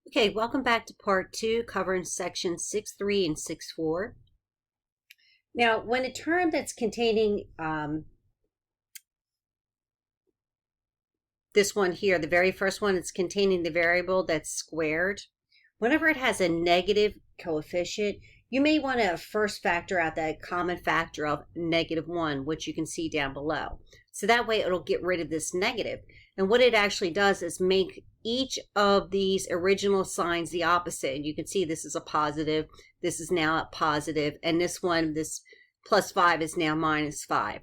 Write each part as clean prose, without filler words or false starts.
Okay, welcome back to part 2, covering sections 6.3 and 6.4. Now, when a term that's containing this one here, the very first one, it's containing the variable that's squared, whenever it has a negative coefficient, you may want to first factor out that common factor of -1, which you can see down below. So that way it'll get rid of this negative. And what it actually does is make each of these original signs the opposite. And you can see this is a positive, this is now a positive, and this one, this +5 is now -5.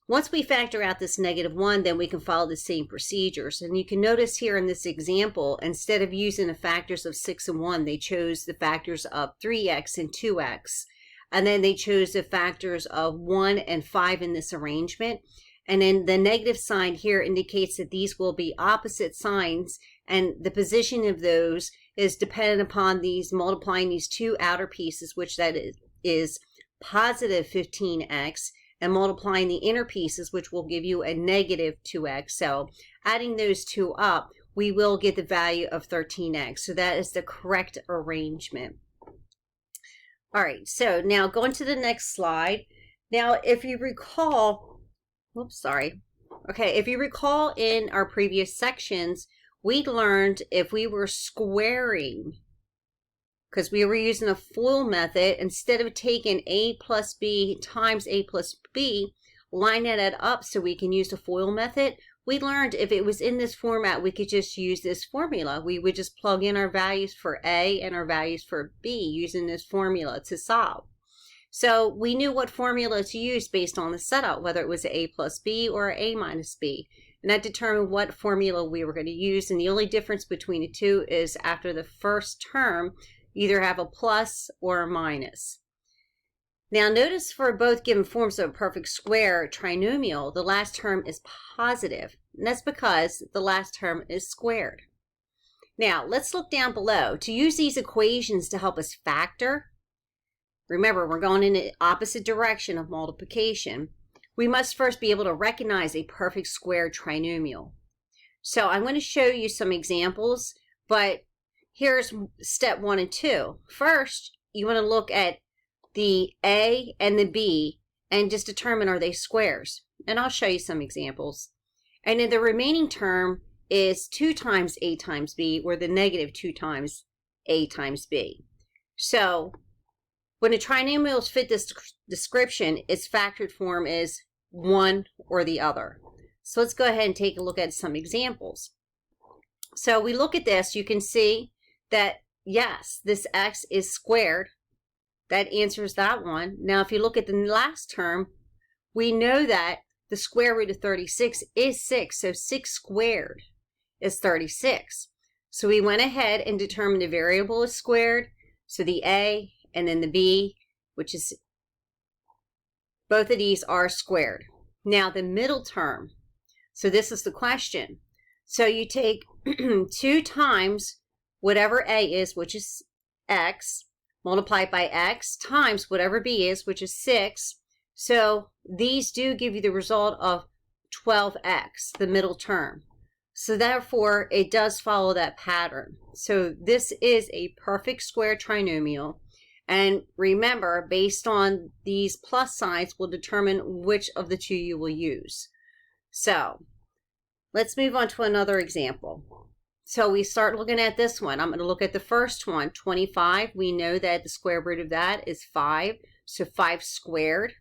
Once we factor out this -1, then we can follow the same procedures. And you can notice here in this example, instead of using the factors of 6 and 1, they chose the factors of 3x and 2x. And then they chose the factors of 1 and 5 in this arrangement. And then the negative sign here indicates that these will be opposite signs, and the position of those is dependent upon these multiplying these two outer pieces, which that is positive 15x, and multiplying the inner pieces, which will give you a negative 2x. So adding those two up, we will get the value of 13x. So that is the correct arrangement. All right, so now going to the next slide. Now, if you recall, if you recall in our previous sections, we learned if we were squaring, because we were using a FOIL method, instead of taking a plus b times a plus b, line that up so we can use the FOIL method. We learned if it was in this format, we could just use this formula. We would just plug in our values for a and our values for b using this formula to solve. So we knew what formula to use based on the setup, whether it was a plus b or a minus b. And that determined what formula we were going to use. And the only difference between the two is after the first term, either have a plus or a minus. Now notice for both given forms of a perfect square trinomial, the last term is positive. And that's because the last term is squared. Now let's look down below. To use these equations to help us factor, remember we're going in the opposite direction of multiplication, we must first be able to recognize a perfect square trinomial. So I'm going to show you some examples, but here's step 1 and 2. First, you want to look at the a and the b and just determine, are they squares? And I'll show you some examples. And then the remaining term is 2 times a times b, or the negative 2 times a times b. So when the trinomials fit this description, its factored form is one or the other. So let's go ahead and take a look at some examples. So we look at this, you can see that yes, this x is squared. That answers that one. Now if you look at the last term, we know that the square root of 36 is 6, so 6 squared is 36. So we went ahead and determined the variable is squared, so the a and then the b, which is, both of these are squared. Now the middle term, so this is the question. So you take 2 times whatever a is, which is x, multiplied by x, times whatever b is, which is 6. So these do give you the result of 12x, the middle term. So therefore, it does follow that pattern. So this is a perfect square trinomial. And remember, based on these plus signs will determine which of the two you will use. So let's move on to another example. So we start looking at this one. I'm going to look at the first one, 25. We know that the square root of that is 5. So 5 squared,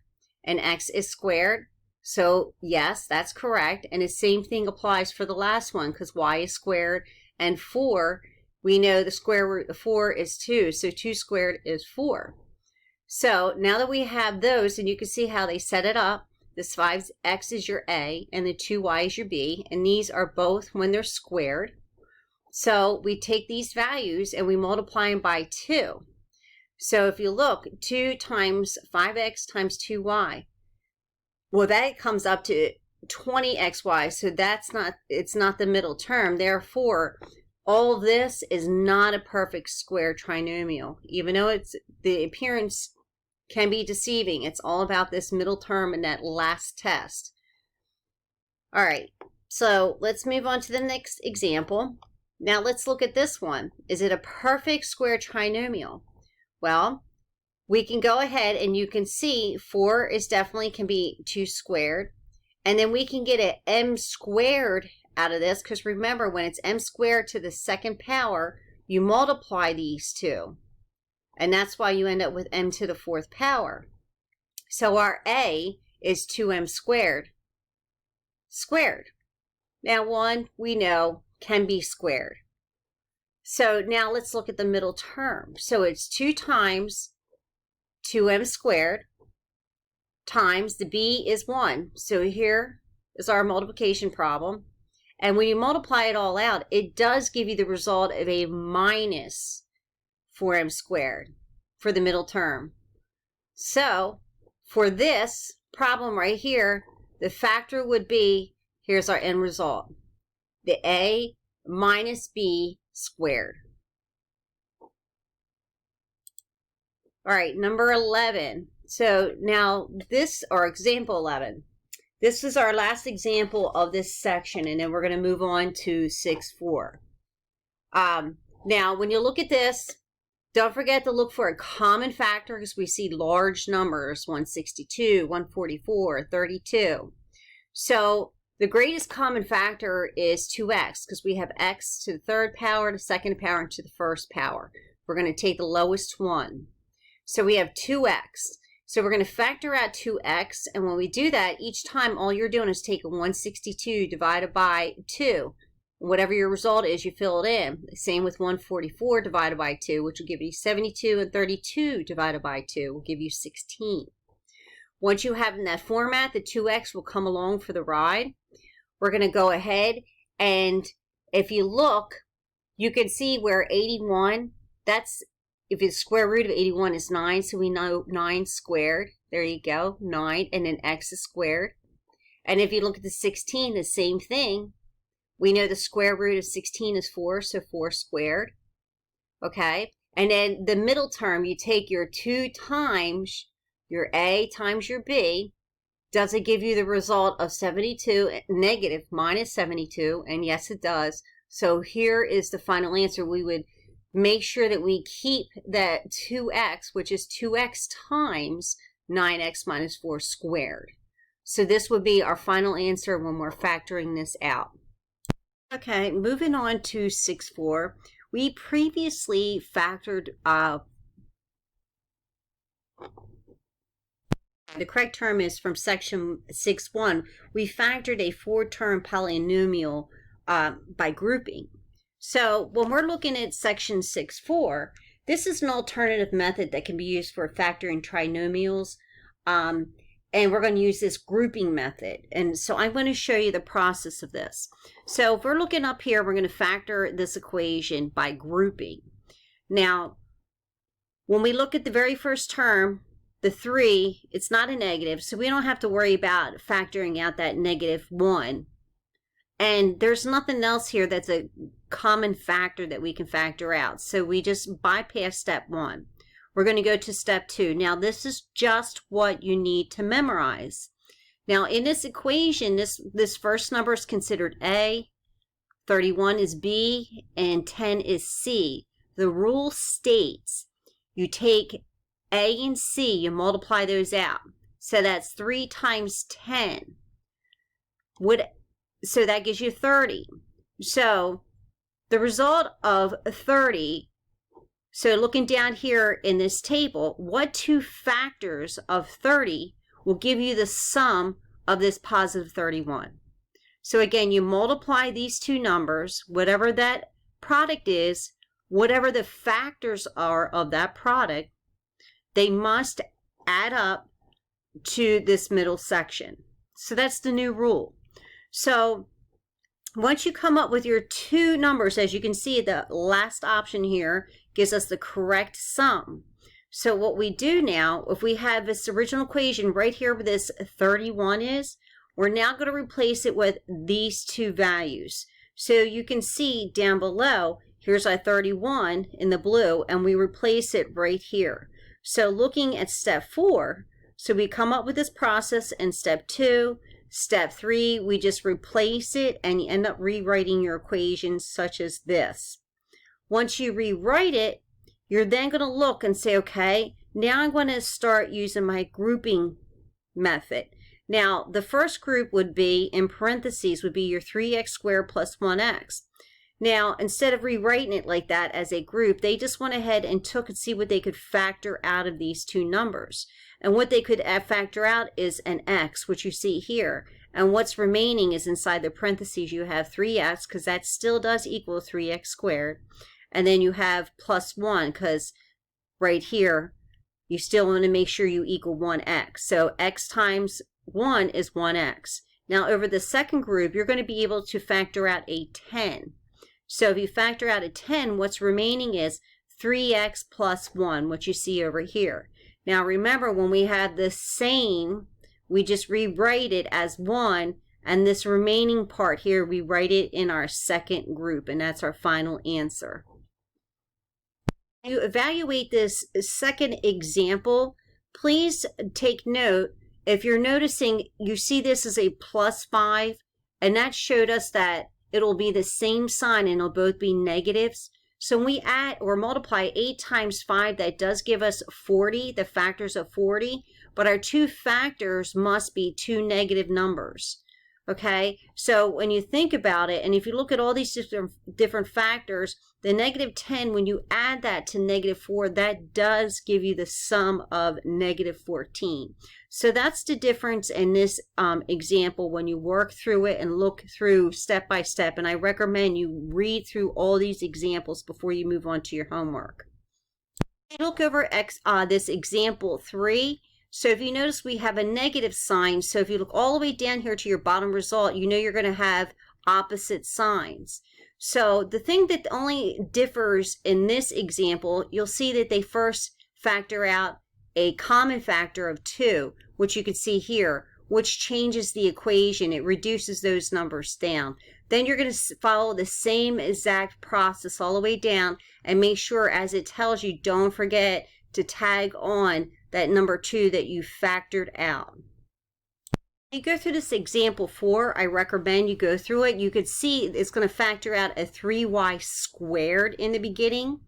and x is squared. So yes, that's correct. And the same thing applies for the last one, because y is squared, and 4, we know the square root of 4 is 2. So 2 squared is 4. So now that we have those, and you can see how they set it up, this 5x is your a, and the 2y is your b, and these are both when they're squared. So we take these values and we multiply them by 2. So if you look, 2 times 5x times 2y, well, that comes up to 20xy. So it's not the middle term. Therefore, all this is not a perfect square trinomial. Even though the appearance can be deceiving, it's all about this middle term and that last test. All right, so let's move on to the next example. Now let's look at this one. Is it a perfect square trinomial? Well, we can go ahead and you can see 4 is definitely can be 2 squared. And then we can get an m squared out of this, because remember, when it's m squared to the second power, you multiply these two. And that's why you end up with m to the fourth power. So our a is 2m squared. Now 1, we know, can be squared. So now let's look at the middle term. So it's 2 times 2m squared times the b is 1. So here is our multiplication problem. And when you multiply it all out, it does give you the result of a minus 4m squared for the middle term. So for this problem right here, the factor would be, here's our end result, the a minus b squared. All right, number 11. So now this, or example 11, this is our last example of this section, and then we're going to move on to 6.4. Now, when you look at this, don't forget to look for a common factor, because we see large numbers, 162, 144, 32. So the greatest common factor is 2x, because we have x to the third power, the second power, and to the first power. We're going to take the lowest one. So we have 2x. So we're going to factor out 2x, and when we do that, each time all you're doing is taking 162 divided by 2. Whatever your result is, you fill it in. Same with 144 divided by 2, which will give you 72, and 32 divided by 2 will give you 16. Once you have in that format, the 2x will come along for the ride. We're going to go ahead, and if you look, you can see where 81, that's, if the square root of 81 is 9, so we know 9 squared. There you go, 9, and then x is squared. And if you look at the 16, the same thing. We know the square root of 16 is 4, so 4 squared. Okay, and then the middle term, you take your 2 times your a times your b. Does it give you the result of 72, negative minus 72? And yes, it does. So here is the final answer. We would make sure that we keep that 2x, which is 2x times 9x minus 4 squared. So this would be our final answer when we're factoring this out. Okay, moving on to 6.4. We previously factored, the correct term is from section 6.1. We factored a 4-term polynomial by grouping. So when we're looking at section 6.4, this is an alternative method that can be used for factoring trinomials. And we're going to use this grouping method. And so I'm going to show you the process of this. So if we're looking up here, we're going to factor this equation by grouping. Now, when we look at the very first term, the 3, it's not a negative, so we don't have to worry about factoring out that negative 1. And there's nothing else here that's a common factor that we can factor out. So we just bypass step 1. We're going to go to step 2. Now this is just what you need to memorize. Now in this equation, this first number is considered A, 31 is B, and 10 is C. The rule states you take A and C, you multiply those out. So that's 3 times 10. So that gives you 30. So the result of 30, so looking down here in this table, what 2 factors of 30 will give you the sum of this positive 31? So again, you multiply these 2 numbers, whatever that product is, whatever the factors are of that product, they must add up to this middle section. So that's the new rule. So once you come up with your 2 numbers, as you can see, the last option here gives us the correct sum. So what we do now, if we have this original equation right here where this 31 is, we're now going to replace it with these 2 values. So you can see down below, here's our 31 in the blue, and we replace it right here. So looking at step 4, so we come up with this process in step 2. Step 3, we just replace it and you end up rewriting your equation such as this. Once you rewrite it, you're then going to look and say, okay, now I'm going to start using my grouping method. Now, the first group would be, in parentheses, would be your 3x squared plus 1x. Now, instead of rewriting it like that as a group, they just went ahead and took and see what they could factor out of these two numbers. And what they could factor out is an x, which you see here. And what's remaining is inside the parentheses, you have 3x, because that still does equal 3x squared. And then you have plus 1, because right here, you still want to make sure you equal 1x. So x times 1 is 1x. Now, over the second group, you're going to be able to factor out a 10. So if you factor out a 10, what's remaining is 3x plus 1, which you see over here. Now remember, when we have the same, we just rewrite it as 1, and this remaining part here, we write it in our second group, and that's our final answer. You evaluate this second example, please take note, if you're noticing, you see this as a plus 5, and that showed us that it'll be the same sign and it'll both be negatives. So when we add or multiply 8 times 5, that does give us 40, the factors of 40, but our two factors must be two negative numbers. Okay, so when you think about it, and if you look at all these different factors, the negative 10, when you add that to negative 4, that does give you the sum of negative 14. So that's the difference in this example when you work through it and look through step by step. And I recommend you read through all these examples before you move on to your homework. Look over this example 3. So if you notice, we have a negative sign. So if you look all the way down here to your bottom result, you know you're going to have opposite signs. So the thing that only differs in this example, you'll see that they first factor out a common factor of 2, which you can see here, which changes the equation. It reduces those numbers down. Then you're going to follow the same exact process all the way down and make sure, as it tells you, don't forget to tag on that number 2 that you factored out. You go through this example 4, I recommend you go through it. You could see it's going to factor out a 3y squared in the beginning.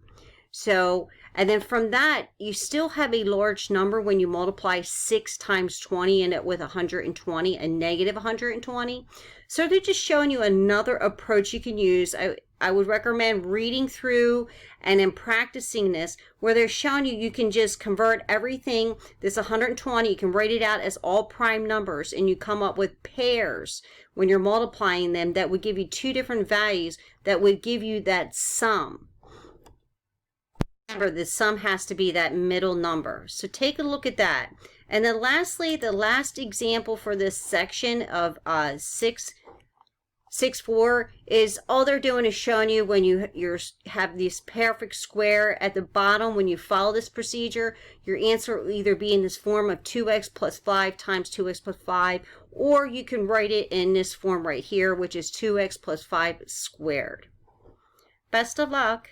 So, and then from that, you still have a large number when you multiply 6 times 20 and it with 120, a negative 120. So they're just showing you another approach you can use. I would recommend reading through and then practicing this, where they're showing you can just convert everything. This 120, you can write it out as all prime numbers, and you come up with pairs when you're multiplying them that would give you two different values that would give you that sum. Remember, the sum has to be that middle number. So take a look at that. And then lastly, the last example for this section of 6.4 is all they're doing is showing you when you have this perfect square at the bottom. When you follow this procedure, your answer will either be in this form of 2x plus 5 times 2x plus 5, or you can write it in this form right here, which is 2x plus 5 squared. Best of luck.